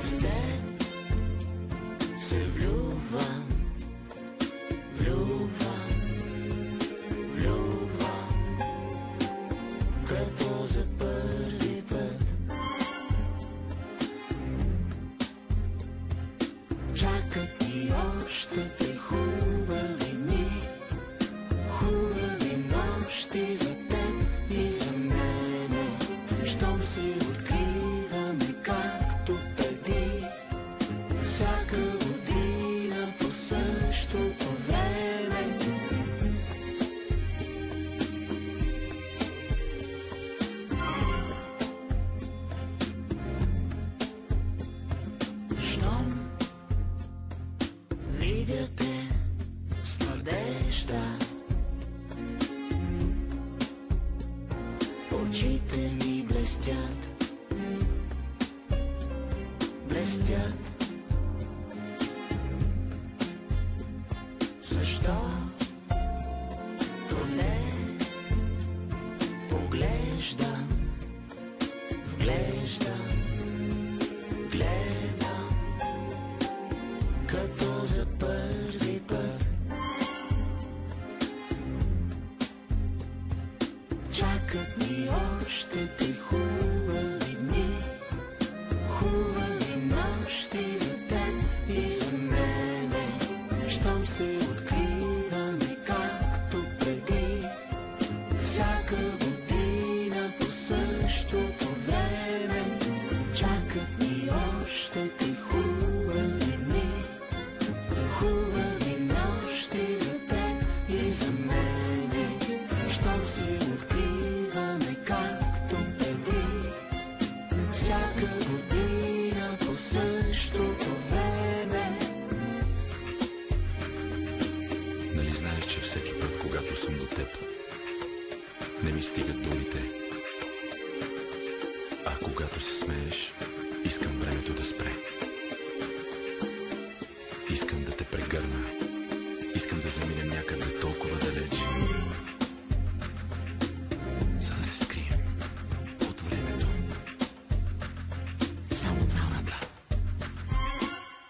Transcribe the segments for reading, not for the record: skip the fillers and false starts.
в теб се влюбвам, като за първи път. Чакат ни още те хубави дни, хубави нощи за теб и за мене. Щом се откриваме както преди, всяка година по същото време. Щом видя те с надежда, очите ми блестят, блестят. Защо те поглеждам, вглеждам, гледам, като за първи път. Чакат ни още те хубави дни, хубави нощи за теб и за мене. Щом се откриваме както преди, всяка година по същото време. Чакат ни още те хубави дни, хубави нощи за теб и за мене. Щом се откриваме както преди, всяка година по същото време. Нали знаеш, че всеки път, когато съм до теб, не ми стигат думите, а когато се смееш, искам времето да спре. Искам да те прегърна, искам да заминем някъде толкова далеч, за да се скрием от времето. Само двамата.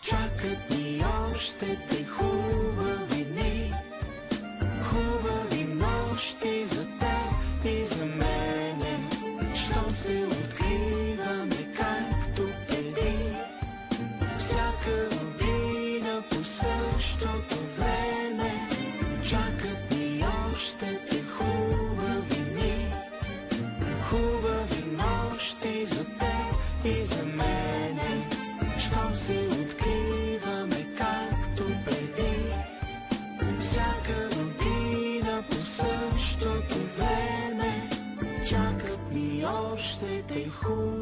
Чакат ни още те хубави дни, хубави нощи за теб и за мене. Щом се откриваме както преди, всяка година по същото време. Чакат ни още те хубави дни, хубави нощи за теб и за мене. Щом се откриваме както преди, всяка година по същото време. Чакат ни още те хубави